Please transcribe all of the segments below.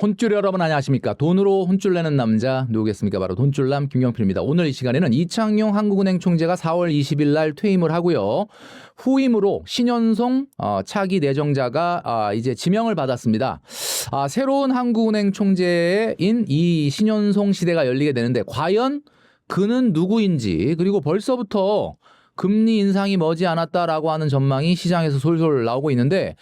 혼줄 여러분 안녕하십니까. 돈으로 혼줄 내는 남자 누구겠습니까? 바로 돈줄남 김경필입니다. 오늘 이 시간에는 이창용 한국은행 총재가 4월 20일 날 퇴임을 하고요. 후임으로 신현송 차기 내정자가 이제 지명을 받았습니다. 새로운 한국은행 총재인 이 신현송 시대가 열리게 되는데 과연 그는 누구인지, 그리고 벌써부터 금리 인상이 머지않았다라고 하는 전망이 시장에서 솔솔 나오고 있는데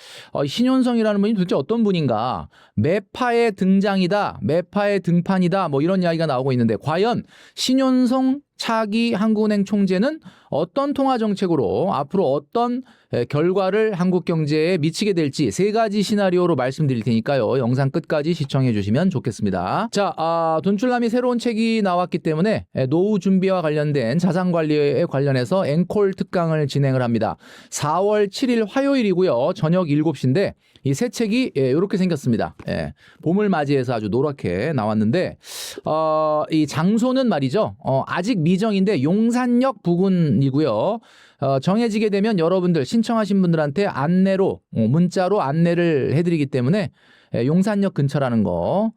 신현성이라는 분이 도대체 어떤 분인가, 매파의 등장이다, 매파의 등판이다, 뭐 이런 이야기가 나오고 있는데 과연 신현성 차기 한국은행 총재는 어떤 통화 정책으로 앞으로 어떤 결과를 한국 경제에 미치게 될지 세 가지 시나리오로 말씀드릴 테니까요. 영상 끝까지 시청해 주시면 좋겠습니다. 자, 돈줄남이 새로운 책이 나왔기 때문에 노후 준비와 관련된 자산 관리에 관련해서 앵콜 특강을 진행을 합니다. 4월 7일 화요일이고요. 저녁 7시인데 이 새 책이 이렇게 생겼습니다. 봄을 맞이해서 아주 노랗게 나왔는데 이 장소는 말이죠. 아직 미정인데 용산역 부근이고요. 정해지게 되면 여러분들 신청하신 분들한테 안내로 문자로 안내를 해드리기 때문에 용산역 근처라는 거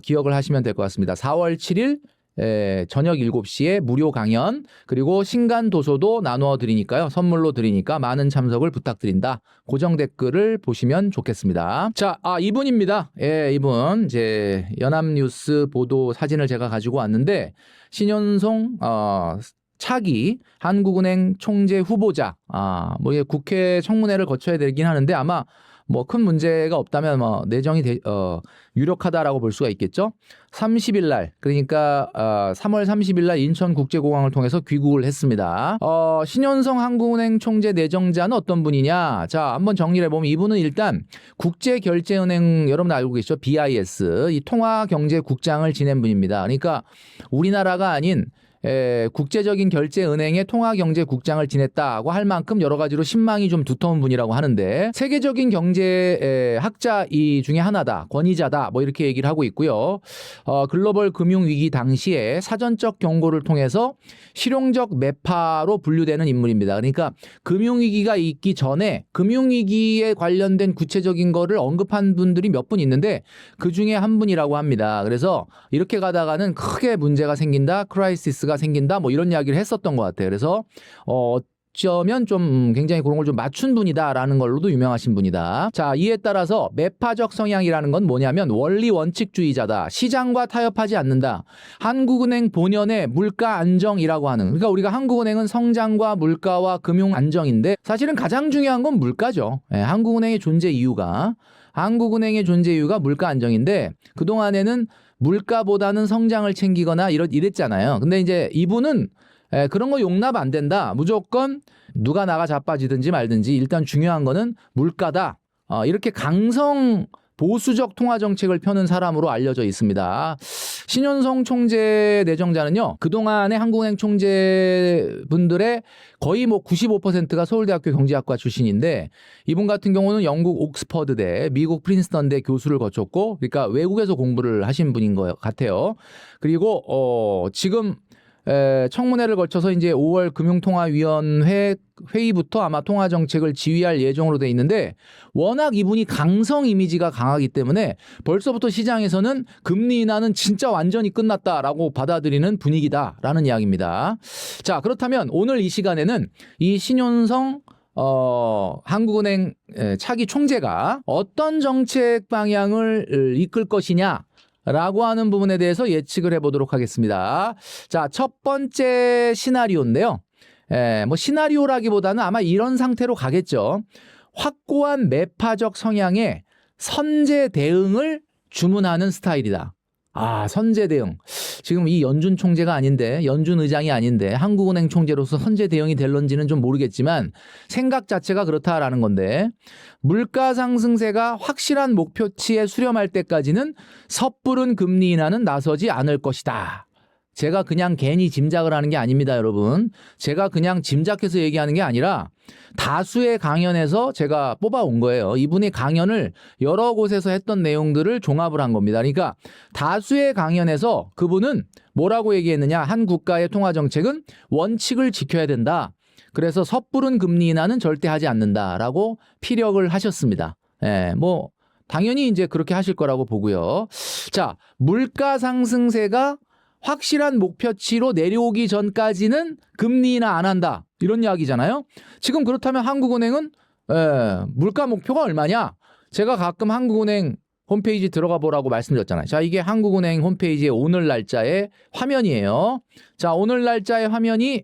기억을 하시면 될 것 같습니다. 4월 7일 저녁 7시에 무료 강연, 그리고 신간 도서도 나누어 드리니까요. 선물로 드리니까 많은 참석을 부탁드린다. 고정 댓글을 보시면 좋겠습니다. 자, 이분입니다. 이분 이제 연합뉴스 보도 사진을 제가 가지고 왔는데 신현송 차기 한국은행 총재 후보자, 뭐 국회 청문회를 거쳐야 되긴 하는데 아마 뭐 큰 문제가 없다면 뭐 내정이 유력하다라고 볼 수가 있겠죠. 30일 날, 그러니까 3월 30일 날 인천국제공항을 통해서 귀국을 했습니다. 신현성 한국은행 총재 내정자는 어떤 분이냐? 자, 한번 정리를 해보면 이분은 일단 국제결제은행, 여러분 알고 계시죠? BIS, 이 통화경제국장을 지낸 분입니다. 그러니까 우리나라가 아닌 국제적인 결제은행의 통화경제국장을 지냈다고 할 만큼 여러 가지로 신망이 좀 두터운 분이라고 하는데, 세계적인 경제 학자 이 중에 하나다, 권위자다, 뭐 이렇게 얘기를 하고 있고요. 글로벌 금융위기 당시에 사전적 경고를 통해서 실용적 매파로 분류되는 인물입니다. 그러니까 금융위기가 있기 전에 금융위기에 관련된 구체적인 거를 언급한 분들이 몇 분 있는데 그 중에 한 분이라고 합니다. 그래서 이렇게 가다가는 크게 문제가 생긴다, 크라이시스가 생긴다, 뭐 이런 이야기를 했었던 것 같아요. 그래서 어쩌면 좀 굉장히 그런 걸 좀 맞춘 분이다라는 걸로도 유명하신 분이다. 자, 이에 따라서 매파적 성향이라는 건 뭐냐면 원리 원칙주의자다. 시장과 타협하지 않는다. 한국은행 본연의 물가 안정이라고 하는, 그러니까 우리가 한국은행은 성장과 물가와 금융 안정인데 사실은 가장 중요한 건 물가죠. 한국은행의 존재 이유가 물가 안정인데 그동안에는 물가보다는 성장을 챙기거나 이랬잖아요. 근데 이제 이분은 그런 거 용납 안 된다. 무조건 누가 나가 자빠지든지 말든지 일단 중요한 거는 물가다. 이렇게 강성 보수적 통화 정책을 펴는 사람으로 알려져 있습니다. 신현성 총재 내정자는요, 그동안의 한국은행 총재분들의 거의 뭐 95%가 서울대학교 경제학과 출신인데 이분 같은 경우는 영국 옥스퍼드대, 미국 프린스턴대 교수를 거쳤고, 그러니까 외국에서 공부를 하신 분인 것 같아요. 그리고 지금 청문회를 거쳐서 이제 5월 금융통화위원회 회의부터 아마 통화정책을 지휘할 예정으로 돼 있는데 워낙 이분이 강성 이미지가 강하기 때문에 벌써부터 시장에서는 금리 인하는 진짜 완전히 끝났다라고 받아들이는 분위기다라는 이야기입니다. 자, 그렇다면 오늘 이 시간에는 이 신현성 한국은행 차기 총재가 어떤 정책 방향을 이끌 것이냐 라고 하는 부분에 대해서 예측을 해보도록 하겠습니다. 자, 첫 번째 시나리오인데요. 뭐 시나리오라기보다는 아마 이런 상태로 가겠죠. 확고한 매파적 성향의 선제 대응을 주문하는 스타일이다. 선제 대응. 지금 이 연준 총재가 아닌데, 연준 의장이 아닌데 한국은행 총재로서 선제 대응이 될런지는 좀 모르겠지만 생각 자체가 그렇다라는 건데, 물가 상승세가 확실한 목표치에 수렴할 때까지는 섣부른 금리 인하는 나서지 않을 것이다. 제가 그냥 괜히 짐작을 하는 게 아닙니다, 여러분. 제가 그냥 짐작해서 얘기하는 게 아니라 다수의 강연에서 제가 뽑아온 거예요. 이분의 강연을 여러 곳에서 했던 내용들을 종합을 한 겁니다. 그러니까 다수의 강연에서 그분은 뭐라고 얘기했느냐. 한 국가의 통화정책은 원칙을 지켜야 된다. 그래서 섣부른 금리 인하는 절대 하지 않는다라고 피력을 하셨습니다. 뭐 당연히 이제 그렇게 하실 거라고 보고요. 자, 물가 상승세가 확실한 목표치로 내려오기 전까지는 금리 인하 안 한다. 이런 이야기잖아요. 지금 그렇다면 한국은행은 물가 목표가 얼마냐? 제가 가끔 한국은행 홈페이지 들어가 보라고 말씀드렸잖아요. 자, 이게 한국은행 홈페이지의 오늘 날짜의 화면이에요. 자, 오늘 날짜의 화면이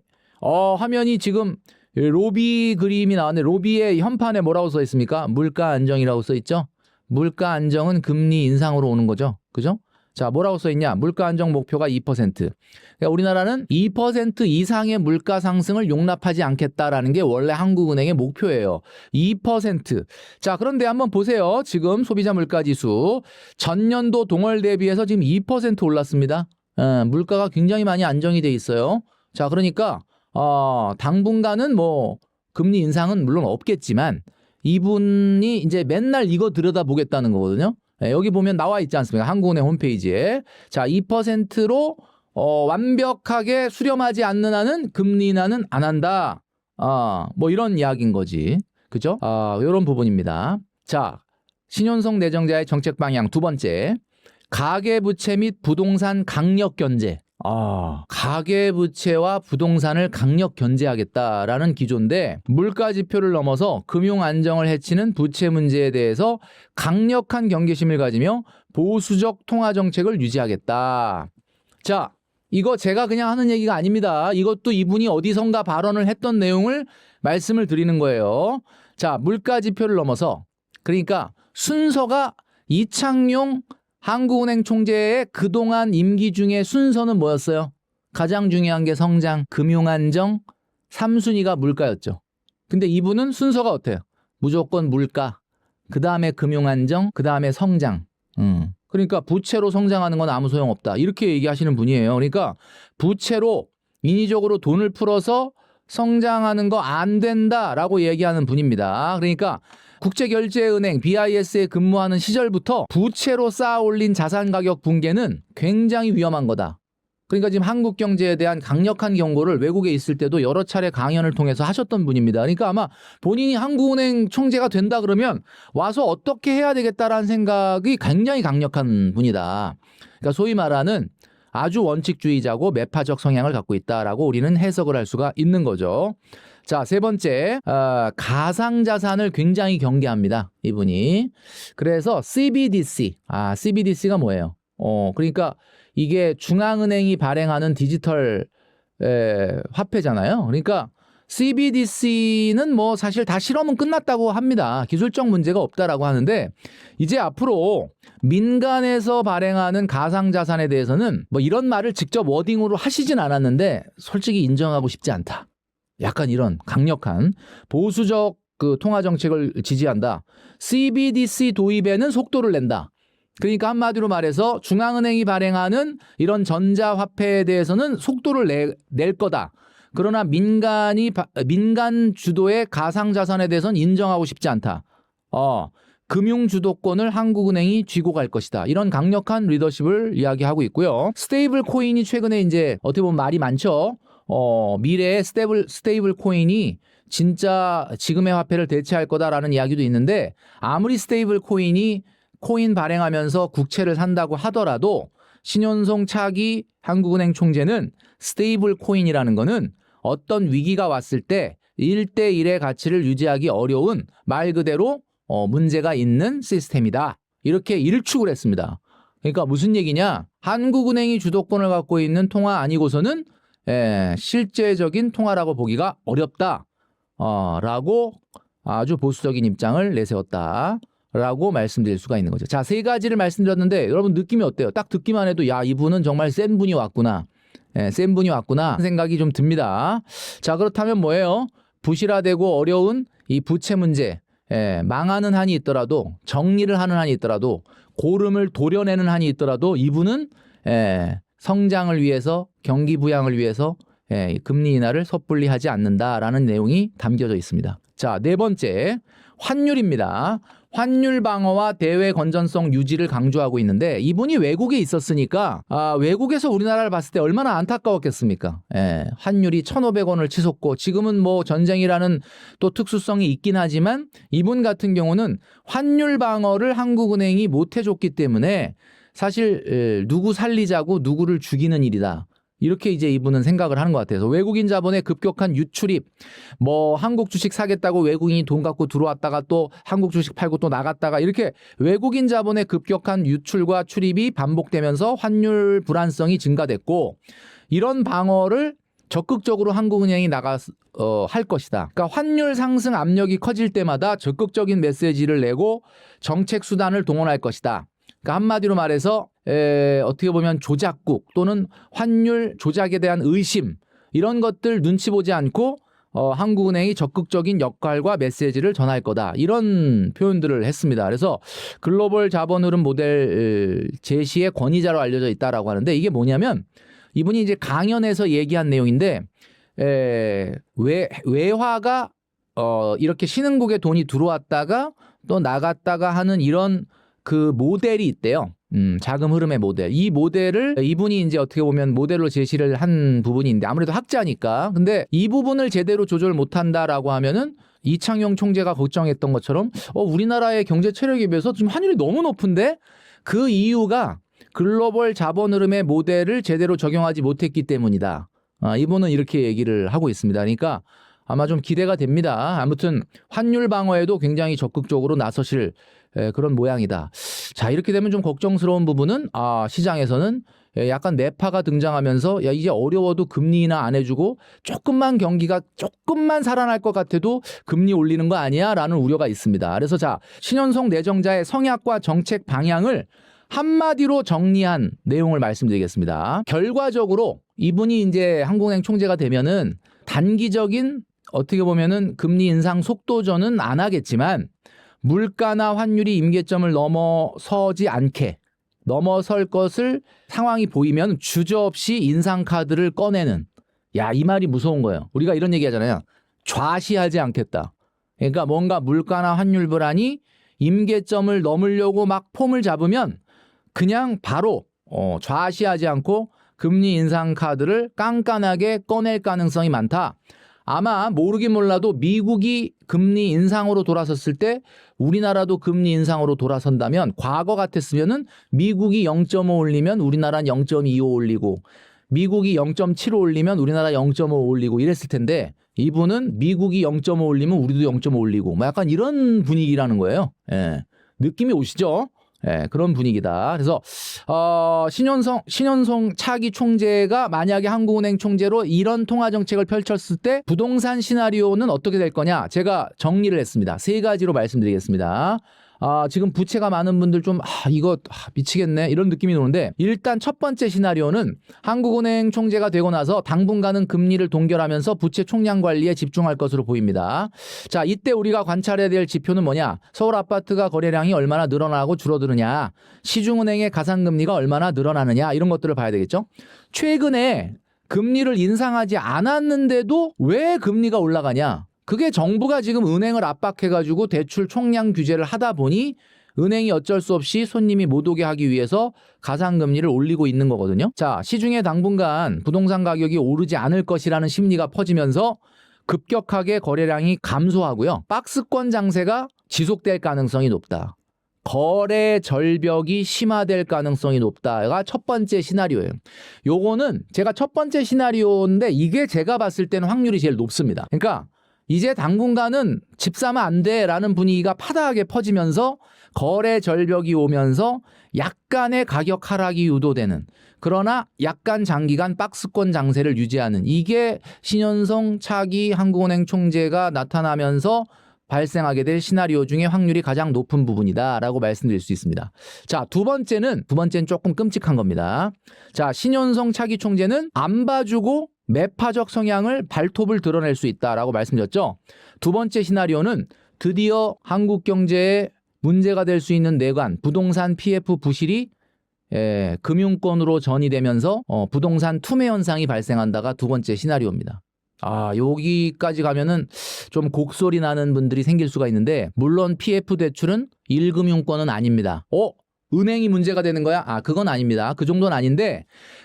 지금 로비 그림이 나왔는데 로비의 현판에 뭐라고 써 있습니까? 물가 안정이라고 써 있죠. 물가 안정은 금리 인상으로 오는 거죠. 그죠? 자, 뭐라고 써 있냐? 물가 안정 목표가 2%. 그러니까 우리나라는 2% 이상의 물가 상승을 용납하지 않겠다라는 게 원래 한국은행의 목표예요. 2%. 자, 그런데 한번 보세요. 지금 소비자 물가 지수 전년도 동월 대비해서 지금 2% 올랐습니다. 물가가 굉장히 많이 안정이 돼 있어요. 자, 그러니까 당분간은 뭐 금리 인상은 물론 없겠지만 이분이 이제 맨날 이거 들여다보겠다는 거거든요. 여기 보면 나와 있지 않습니까? 한국은행 홈페이지에. 자, 2%로 완벽하게 수렴하지 않는 한은 금리 인하는 안 한다. 뭐 이런 이야기인 거지. 그죠? 이런 부분입니다. 자, 신윤석 내정자의 정책 방향 두 번째. 가계부채 및 부동산 강력 견제. 가계부채와 부동산을 강력 견제하겠다라는 기조인데 물가 지표를 넘어서 금융 안정을 해치는 부채 문제에 대해서 강력한 경계심을 가지며 보수적 통화 정책을 유지하겠다. 자, 이거 제가 그냥 하는 얘기가 아닙니다. 이것도 이분이 어디선가 발언을 했던 내용을 말씀을 드리는 거예요. 자, 물가 지표를 넘어서 그러니까 순서가 이창용 한국은행 총재의 그동안 임기 중에 순서는 뭐였어요? 가장 중요한 게 성장, 금융안정, 3순위가 물가였죠. 근데 이분은 순서가 어때요? 무조건 물가, 그 다음에 금융안정, 그 다음에 성장. 그러니까 부채로 성장하는 건 아무 소용없다. 이렇게 얘기하시는 분이에요. 그러니까 부채로 인위적으로 돈을 풀어서 성장하는 거 안 된다라고 얘기하는 분입니다. 그러니까 국제결제은행 BIS에 근무하는 시절부터 부채로 쌓아 올린 자산 가격 붕괴는 굉장히 위험한 거다. 그러니까 지금 한국 경제에 대한 강력한 경고를 외국에 있을 때도 여러 차례 강연을 통해서 하셨던 분입니다. 그러니까 아마 본인이 한국은행 총재가 된다 그러면 와서 어떻게 해야 되겠다라는 생각이 굉장히 강력한 분이다. 그러니까 소위 말하는 아주 원칙주의자고 매파적 성향을 갖고 있다라고 우리는 해석을 할 수가 있는 거죠. 자, 세 번째, 가상자산을 굉장히 경계합니다. 이분이. 그래서 CBDC. CBDC가 뭐예요? 그러니까 이게 중앙은행이 발행하는 디지털 화폐잖아요. 그러니까 CBDC는 뭐 사실 다 실험은 끝났다고 합니다. 기술적 문제가 없다라고 하는데 이제 앞으로 민간에서 발행하는 가상자산에 대해서는 뭐 이런 말을 직접 워딩으로 하시진 않았는데 솔직히 인정하고 싶지 않다. 약간 이런 강력한 보수적 그 통화 정책을 지지한다. CBDC 도입에는 속도를 낸다. 그러니까 한마디로 말해서 중앙은행이 발행하는 이런 전자화폐에 대해서는 속도를 낼 거다. 그러나 민간 주도의 가상자산에 대해서는 인정하고 싶지 않다. 금융 주도권을 한국은행이 쥐고 갈 것이다. 이런 강력한 리더십을 이야기하고 있고요. 스테이블 코인이 최근에 이제 어떻게 보면 말이 많죠. 미래의 스테이블 코인이 진짜 지금의 화폐를 대체할 거다라는 이야기도 있는데 아무리 스테이블 코인이 코인 발행하면서 국채를 산다고 하더라도 신윤석 차기 한국은행 총재는 스테이블 코인이라는 거는 어떤 위기가 왔을 때 1대1의 가치를 유지하기 어려운 말 그대로 문제가 있는 시스템이다. 이렇게 일축을 했습니다. 그러니까 무슨 얘기냐? 한국은행이 주도권을 갖고 있는 통화 아니고서는 실제적인 통화라고 보기가 어렵다. 라고 아주 보수적인 입장을 내세웠다라고 말씀드릴 수가 있는 거죠. 자, 세 가지를 말씀드렸는데 여러분 느낌이 어때요? 딱 듣기만 해도 야, 이분은 정말 센 분이 왔구나. 센 분이 왔구나 생각이 좀 듭니다. 자, 그렇다면 뭐예요? 부실화되고 어려운 이 부채 문제, 망하는 한이 있더라도 정리를 하는 한이 있더라도 고름을 도려내는 한이 있더라도 이분은 성장을 위해서 경기 부양을 위해서 금리 인하를 섣불리 하지 않는다라는 내용이 담겨져 있습니다. 자, 네 번째 환율입니다. 환율 방어와 대외 건전성 유지를 강조하고 있는데 이분이 외국에 있었으니까 외국에서 우리나라를 봤을 때 얼마나 안타까웠겠습니까? 예, 환율이 1,500원을 치솟고 지금은 뭐 전쟁이라는 또 특수성이 있긴 하지만 이분 같은 경우는 환율 방어를 한국은행이 못 해줬기 때문에 사실 누구 살리자고 누구를 죽이는 일이다. 이렇게 이제 이분은 생각을 하는 것 같아서 외국인 자본의 급격한 유출입, 뭐 한국 주식 사겠다고 외국인이 돈 갖고 들어왔다가 또 한국 주식 팔고 또 나갔다가 이렇게 외국인 자본의 급격한 유출과 출입이 반복되면서 환율 불안성이 증가됐고 이런 방어를 적극적으로 한국은행이 할 것이다. 그러니까 환율 상승 압력이 커질 때마다 적극적인 메시지를 내고 정책 수단을 동원할 것이다. 그러니까 한마디로 말해서 어떻게 보면 조작국 또는 환율 조작에 대한 의심 이런 것들 눈치 보지 않고 한국은행이 적극적인 역할과 메시지를 전할 거다. 이런 표현들을 했습니다. 그래서 글로벌 자본 흐름 모델 제시의 권위자로 알려져 있다라고 하는데 이게 뭐냐면 이분이 이제 강연에서 얘기한 내용인데 외화가 이렇게 신흥국에 돈이 들어왔다가 또 나갔다가 하는 이런 그 모델이 있대요. 자금 흐름의 모델. 이 모델을 이분이 이제 어떻게 보면 모델로 제시를 한 부분인데 아무래도 학자니까. 근데 이 부분을 제대로 조절 못한다라고 하면은 이창용 총재가 걱정했던 것처럼 우리나라의 경제 체력에 비해서 지금 환율이 너무 높은데 그 이유가 글로벌 자본 흐름의 모델을 제대로 적용하지 못했기 때문이다. 이분은 이렇게 얘기를 하고 있습니다. 그러니까 아마 좀 기대가 됩니다. 아무튼 환율 방어에도 굉장히 적극적으로 나서실 그런 모양이다. 자, 이렇게 되면 좀 걱정스러운 부분은 시장에서는 약간 매파가 등장하면서 야 이제 어려워도 금리 인하 안 해주고 조금만 경기가 조금만 살아날 것 같아도 금리 올리는 거 아니야? 라는 우려가 있습니다. 그래서 자 신현송 내정자의 성향과 정책 방향을 한마디로 정리한 내용을 말씀드리겠습니다. 결과적으로 이분이 이제 한국은행 총재가 되면은 단기적인 어떻게 보면은 금리 인상 속도전은 안 하겠지만 물가나 환율이 임계점을 넘어서지 않게 넘어설 것을 상황이 보이면 주저없이 인상 카드를 꺼내는 이 말이 무서운 거예요. 우리가 이런 얘기 하잖아요. 좌시하지 않겠다. 그러니까 뭔가 물가나 환율 불안이 임계점을 넘으려고 막 폼을 잡으면 그냥 바로 좌시하지 않고 금리 인상 카드를 깐깐하게 꺼낼 가능성이 많다. 아마 모르긴 몰라도 미국이 금리 인상으로 돌아섰을 때 우리나라도 금리 인상으로 돌아선다면 과거 같았으면은 미국이 0.5 올리면 우리나라는 0.25 올리고 미국이 0.75 올리면 우리나라 0.5 올리고 이랬을 텐데 이분은 미국이 0.5 올리면 우리도 0.5 올리고 뭐 약간 이런 분위기라는 거예요. 예. 느낌이 오시죠? 예, 그런 분위기다. 그래서 신현송 차기 총재가 만약에 한국은행 총재로 이런 통화 정책을 펼쳤을 때 부동산 시나리오는 어떻게 될 거냐? 제가 정리를 했습니다. 3가지로 말씀드리겠습니다. 지금 부채가 많은 분들 좀 이거 미치겠네 이런 느낌이 드는데 일단 첫 번째 시나리오는 한국은행 총재가 되고 나서 당분간은 금리를 동결하면서 부채 총량 관리에 집중할 것으로 보입니다. 자, 이때 우리가 관찰해야 될 지표는 뭐냐? 서울 아파트가 거래량이 얼마나 늘어나고 줄어드느냐? 시중은행의 가상금리가 얼마나 늘어나느냐? 이런 것들을 봐야 되겠죠? 최근에 금리를 인상하지 않았는데도 왜 금리가 올라가냐? 그게 정부가 지금 은행을 압박해가지고 대출 총량 규제를 하다 보니 은행이 어쩔 수 없이 손님이 못 오게 하기 위해서 가상금리를 올리고 있는 거거든요. 자, 시중에 당분간 부동산 가격이 오르지 않을 것이라는 심리가 퍼지면서 급격하게 거래량이 감소하고요. 박스권 장세가 지속될 가능성이 높다. 거래 절벽이 심화될 가능성이 높다가 첫 번째 시나리오예요. 요거는 제가 첫 번째 시나리오인데 이게 제가 봤을 때는 확률이 제일 높습니다. 그러니까 이제 당분간은 집 사면 안 돼라는 분위기가 파다하게 퍼지면서 거래 절벽이 오면서 약간의 가격 하락이 유도되는 그러나 약간 장기간 박스권 장세를 유지하는 이게 신현송 차기 한국은행 총재가 나타나면서 발생하게 될 시나리오 중에 확률이 가장 높은 부분이다라고 말씀드릴 수 있습니다. 자, 두 번째는 조금 끔찍한 겁니다. 자, 신현송 차기 총재는 안 봐주고 매파적 성향을 발톱을 드러낼 수 있다라고 말씀드렸죠. 두 번째 시나리오는 드디어 한국 경제에 문제가 될 수 있는 내관, 부동산 PF 부실이 금융권으로 전이되면서 부동산 투매 현상이 발생한다가 두 번째 시나리오입니다. 여기까지 가면은 좀 곡소리 나는 분들이 생길 수가 있는데, 물론 PF 대출은 1금융권은 아닙니다. 은행이 문제가 되는 거야? 그건 아닙니다. 그 정도는 아닌데,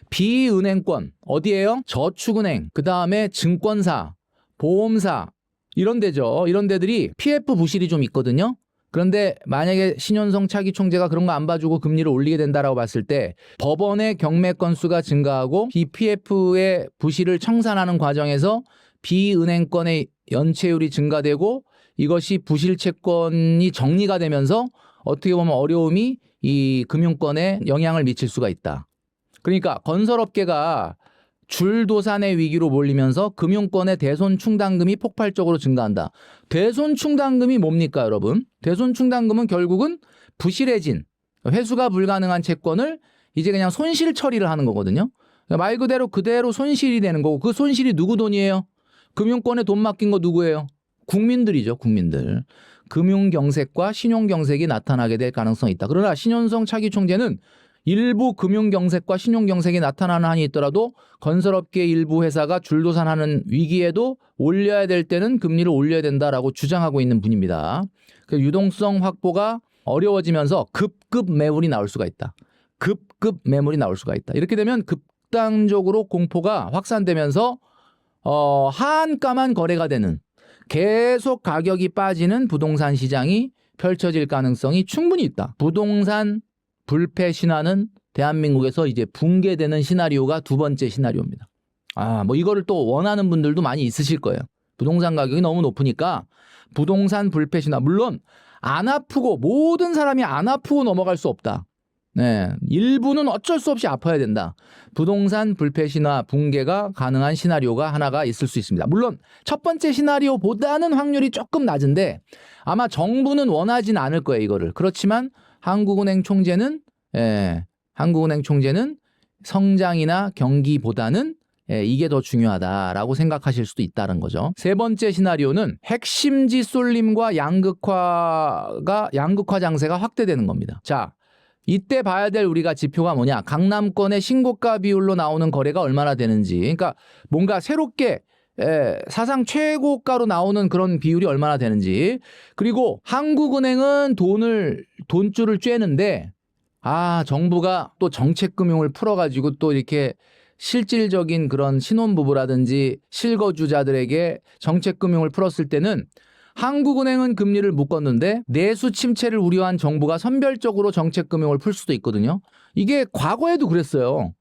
비은행권 어디예요? 저축은행, 그 다음에 증권사, 보험사, 이런 데죠. 이런 데들이 PF 부실이 좀 있거든요. 그런데 만약에 신현성 차기 총재가 그런 거 안 봐주고 금리를 올리게 된다라고 봤을 때, 법원의 경매 건수가 증가하고 BPF의 부실을 청산하는 과정에서 비은행권의 연체율이 증가되고, 이것이 부실 채권이 정리가 되면서 어떻게 보면 어려움이 이 금융권에 영향을 미칠 수가 있다. 그러니까 건설업계가 줄도산의 위기로 몰리면서 금융권의 대손충당금이 폭발적으로 증가한다. 대손충당금이 뭡니까, 여러분? 대손충당금은 결국은 부실해진, 회수가 불가능한 채권을 이제 그냥 손실 처리를 하는 거거든요. 말 그대로 손실이 되는 거고, 그 손실이 누구 돈이에요? 금융권에 돈 맡긴 거 누구예요? 국민들이죠, 국민들. 금융경색과 신용경색이 나타나게 될 가능성이 있다. 그러나 신현성 차기 총재는 일부 금융경색과 신용경색이 나타나는 한이 있더라도 건설업계 일부 회사가 줄도산하는 위기에도 올려야 될 때는 금리를 올려야 된다라고 주장하고 있는 분입니다. 그 유동성 확보가 어려워지면서 급급 매물이 나올 수가 있다. 급급 매물이 나올 수가 있다. 이렇게 되면 극단적으로 공포가 확산되면서 하한가만 거래가 되는, 계속 가격이 빠지는 부동산 시장이 펼쳐질 가능성이 충분히 있다. 부동산 불패 신화는 대한민국에서 이제 붕괴되는 시나리오가 두 번째 시나리오입니다. 이거를 또 원하는 분들도 많이 있으실 거예요. 부동산 가격이 너무 높으니까 부동산 불패 신화. 물론 안 아프고, 모든 사람이 안 아프고 넘어갈 수 없다. 네, 일부는 어쩔 수 없이 아파야 된다. 부동산 불패 신화 붕괴가 가능한 시나리오가 하나가 있을 수 있습니다. 물론 첫 번째 시나리오보다는 확률이 조금 낮은데 아마 정부는 원하진 않을 거예요, 이거를. 그렇지만 한국은행 총재는 성장이나 경기보다는 이게 더 중요하다라고 생각하실 수도 있다는 거죠. 세 번째 시나리오는 핵심지 쏠림과 양극화 장세가 확대되는 겁니다. 자, 이때 봐야 될 우리가 지표가 뭐냐? 강남권의 신고가 비율로 나오는 거래가 얼마나 되는지. 그러니까 뭔가 새롭게 사상 최고가로 나오는 그런 비율이 얼마나 되는지. 그리고 한국은행은 돈줄을 쬐는데, 정부가 또 정책금융을 풀어가지고 또 이렇게 실질적인 그런 신혼부부라든지 실거주자들에게 정책금융을 풀었을 때는 한국은행은 금리를 묶었는데 내수 침체를 우려한 정부가 선별적으로 정책금융을 풀 수도 있거든요. 이게 과거에도 그랬어요.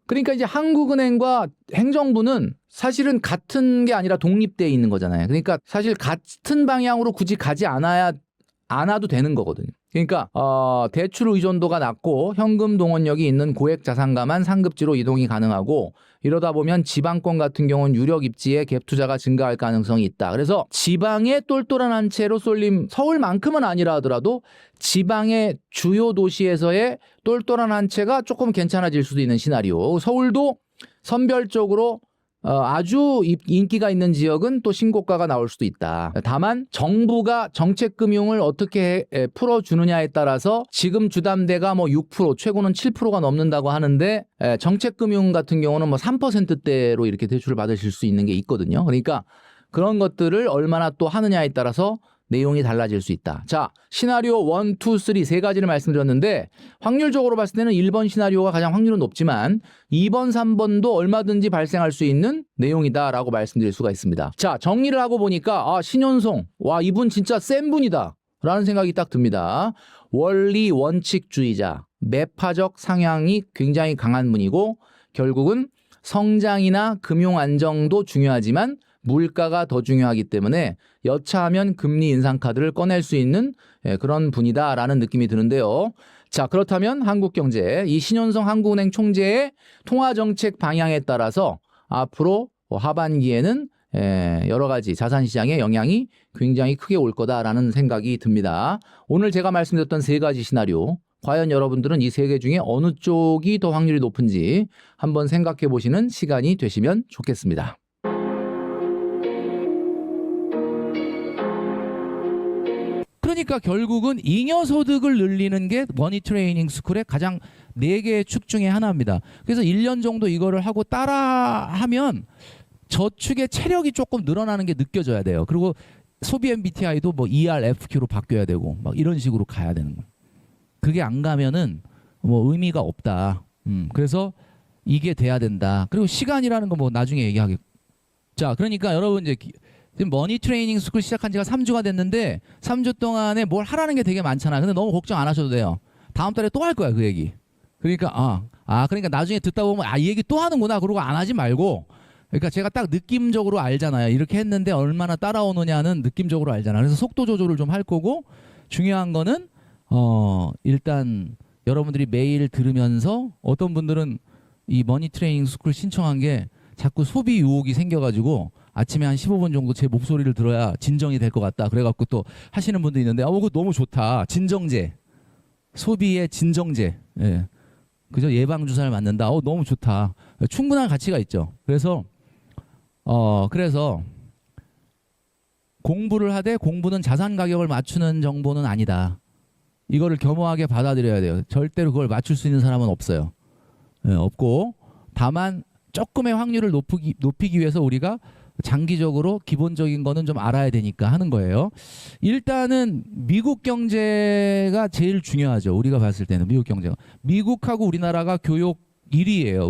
그러니까 이제 한국은행과 행정부는 사실은 같은 게 아니라 독립되어 있는 거잖아요. 그러니까 사실 같은 방향으로 굳이 가지 않아도 되는 거거든요. 그러니까 대출 의존도가 낮고 현금 동원력이 있는 고액 자산가만 상급지로 이동이 가능하고, 이러다 보면 지방권 같은 경우는 유력 입지에 갭 투자가 증가할 가능성이 있다. 그래서 지방의 똘똘한 한 채로 쏠림, 서울만큼은 아니라 하더라도 지방의 주요 도시에서의 똘똘한 한 채가 조금 괜찮아질 수도 있는 시나리오. 서울도 선별적으로 아주 인기가 있는 지역은 또 신고가가 나올 수도 있다. 다만 정부가 정책금융을 어떻게 풀어주느냐에 따라서 지금 주담대가 6%, 최고는 7%가 넘는다고 하는데 정책금융 같은 경우는 3%대로 이렇게 대출을 받으실 수 있는 게 있거든요. 그러니까 그런 것들을 얼마나 또 하느냐에 따라서 내용이 달라질 수 있다. 자, 시나리오 1, 2, 3 세 가지를 말씀드렸는데 확률적으로 봤을 때는 1번 시나리오가 가장 확률은 높지만 2번, 3번도 얼마든지 발생할 수 있는 내용이다라고 말씀드릴 수가 있습니다. 자, 정리를 하고 보니까 신현성, 이분 진짜 센 분이다 라는 생각이 딱 듭니다. 원리 원칙주의자, 매파적 상향이 굉장히 강한 분이고, 결국은 성장이나 금융 안정도 중요하지만 물가가 더 중요하기 때문에 여차하면 금리 인상 카드를 꺼낼 수 있는 그런 분이다라는 느낌이 드는데요. 자, 그렇다면 한국경제, 이 신현성 한국은행 총재의 통화정책 방향에 따라서 앞으로 하반기에는 여러 가지 자산시장에 영향이 굉장히 크게 올 거다라는 생각이 듭니다. 오늘 제가 말씀드렸던 세 가지 시나리오, 과연 여러분들은 이 세 개 중에 어느 쪽이 더 확률이 높은지 한번 생각해 보시는 시간이 되시면 좋겠습니다. 그러니까 결국은 잉여소득을 늘리는 게 머니트레이닝 스쿨의 가장 4개의 축 중에 하나입니다. 그래서 1년 정도 이거를 하고 따라하면 저축의 체력이 조금 늘어나는 게 느껴져야 돼요. 그리고 소비 MBTI도 뭐 ERFQ로 바뀌어야 되고 막 이런 식으로 가야 되는 거예요. 그게 안 가면은 뭐 의미가 없다. 그래서 이게 돼야 된다. 그리고 시간이라는 거 뭐 나중에 얘기하겠고. 자, 그러니까 여러분 이제 지금 머니 트레이닝 스쿨 시작한 지가 3주가 됐는데 3주 동안에 뭘 하라는 게 되게 많잖아. 근데 너무 걱정 안 하셔도 돼요. 다음 달에 또 할 거야, 그 얘기. 그러니까 그러니까 나중에 듣다 보면 이 얘기 또 하는구나. 그러고 안 하지 말고. 그러니까 제가 딱 느낌적으로 알잖아요. 이렇게 했는데 얼마나 따라오느냐는 느낌적으로 알잖아요. 그래서 속도 조절을 좀 할 거고, 중요한 거는 일단 여러분들이 매일 들으면서 어떤 분들은 이 머니 트레이닝 스쿨 신청한 게 자꾸 소비 유혹이 생겨가지고 아침에 한 15분 정도 제 목소리를 들어야 진정이 될 것 같다. 그래갖고 또 하시는 분도 있는데 그거 너무 좋다. 진정제. 소비의 진정제. 예. 그죠? 예방주사를 맞는다. 너무 좋다. 충분한 가치가 있죠. 그래서 공부를 하되 공부는 자산 가격을 맞추는 정보는 아니다. 이거를 겸허하게 받아들여야 돼요. 절대로 그걸 맞출 수 있는 사람은 없어요. 예, 없고 다만 조금의 확률을 높이기 위해서 우리가 장기적으로 기본적인 거는 좀 알아야 되니까 하는 거예요. 일단은 미국 경제가 제일 중요하죠. 우리가 봤을 때는 미국 경제가. 미국하고 우리나라가 교육 1위예요.